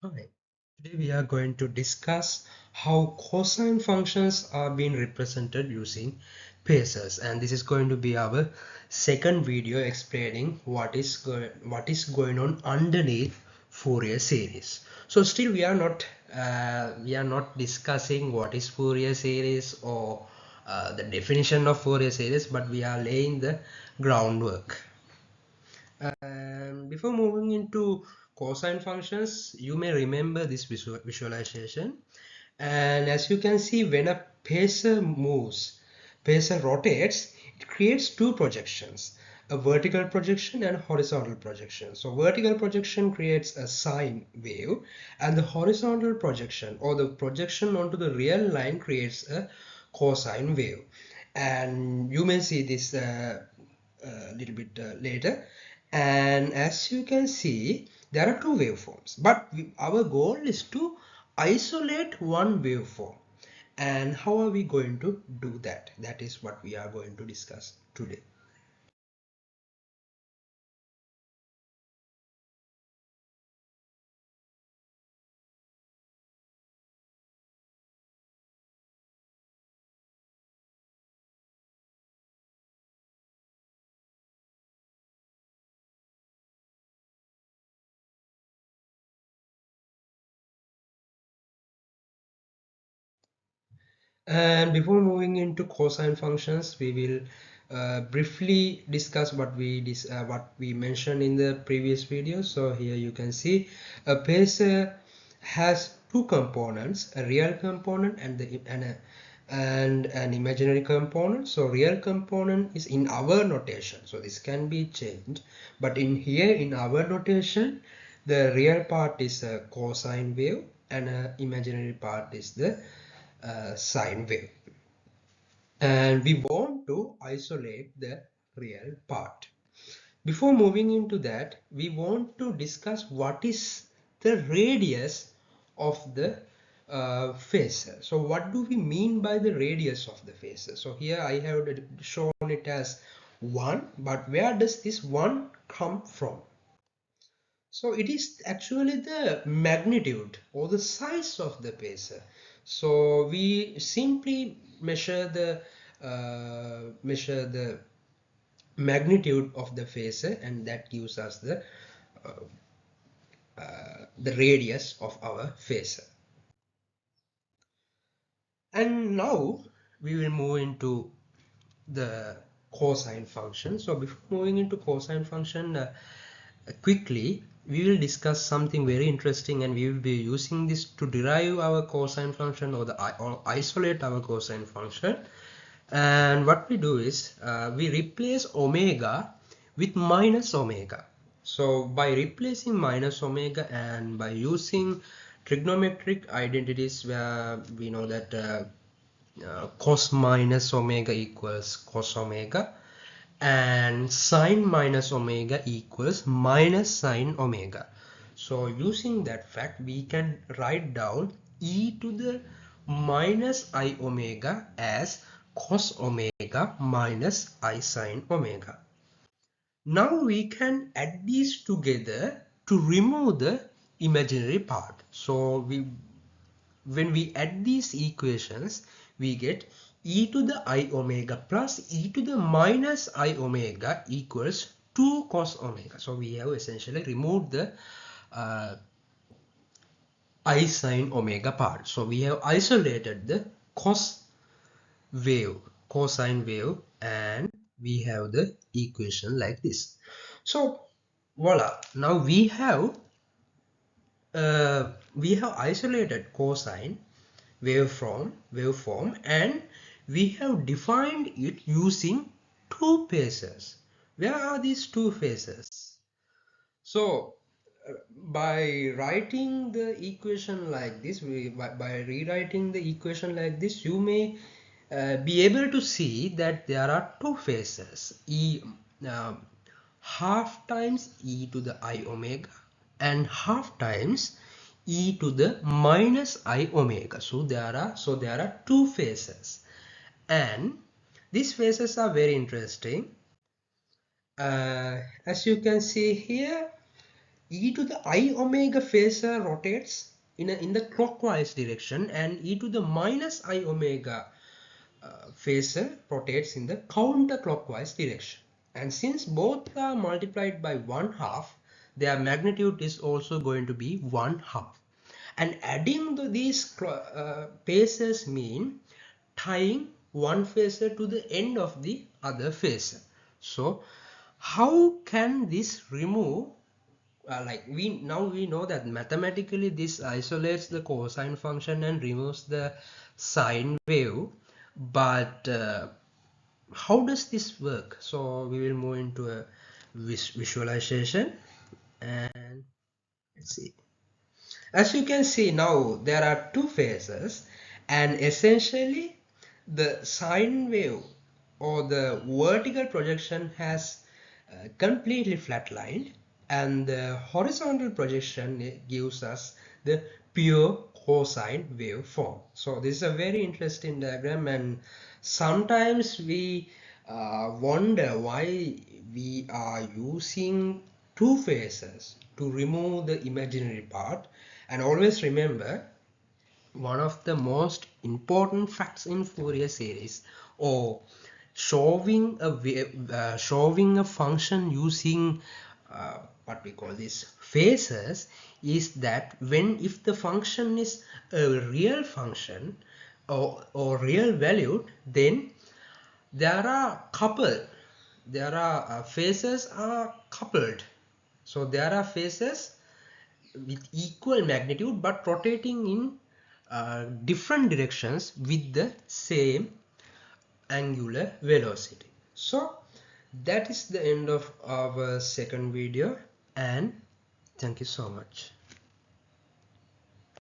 Hi, today we are going to discuss how cosine functions are being represented using phasors, and this is going to be our second video explaining what is going on underneath Fourier series. So still we are not discussing what is Fourier series or the definition of Fourier series, but we are laying the groundwork. And before moving into cosine functions, you may remember this visualization. And as you can see, when a phasor rotates, it creates two projections, a vertical projection and a horizontal projection. So vertical projection creates a sine wave, and the horizontal projection or the projection onto the real line creates a cosine wave. And you may see this a little bit later. And as you can see, there are two waveforms, but our goal is to isolate one waveform. And how are we going to do that? That is what we are going to discuss today. And before moving into cosine functions, we will briefly discuss what we mentioned in the previous video. So here you can see a phasor has two components, a real component and an imaginary component. So real component is in our notation, so this can be changed, but in here in our notation, the real part is a cosine wave and imaginary part is the sine wave, and we want to isolate the real part. Before moving into that, we want to discuss what is the radius of the phasor. So what do we mean by the radius of the phasor? So here I have shown it as 1, but where does this 1 come from? So it is actually the magnitude or the size of the phasor. So we simply measure the magnitude of the phasor, and that gives us the radius of our phasor. And now we will move into the cosine function. So before moving into cosine function, quickly we will discuss something very interesting, and we will be using this to derive our cosine function or isolate our cosine function. And what we do is we replace omega with minus omega. So by replacing minus omega and by using trigonometric identities, where we know that cos minus omega equals cos omega and sine minus omega equals minus sine omega. So using that fact, we can write down e to the minus I omega as cos omega minus I sine omega. Now we can add these together to remove the imaginary part. So when we add these equations, we get e to the I omega plus e to the minus I omega equals 2 cos omega. So we have essentially removed the uh, I sine omega part. So we have isolated the wave, cosine wave, and we have the equation like this. So voila, now we have isolated cosine waveform, and we have defined it using two phasors. Where are these two phasors? So by writing the equation like this, by rewriting the equation like this, you may be able to see that there are two phasors, uh, half times e to the I omega and half times e to the minus I omega. So there are two phasors, and these phasors are very interesting. As you can see here, e to the I omega phasor rotates in the clockwise direction, and e to the minus I omega phasor rotates in the counterclockwise direction. And since both are multiplied by 1/2, their magnitude is also going to be 1/2. And adding these phasors mean tying one phasor to the end of the other phasor. So how can this remove, like we know that mathematically this isolates the cosine function and removes the sine wave, but how does this work? So we will move into a visualization, and let's see. As you can see now, there are two phases, and essentially the sine wave or the vertical projection has completely flatlined, and the horizontal projection gives us the pure cosine waveform. So this is a very interesting diagram, and sometimes we wonder why we are using two phases to remove the imaginary part. And always remember, one of the most important facts in Fourier series, or showing a function using what we call this phases, is that if the function is a real function or real valued, then there are phases are coupled. So there are phases with equal magnitude but rotating in different directions with the same angular velocity. So that is the end of our second video, and thank you so much.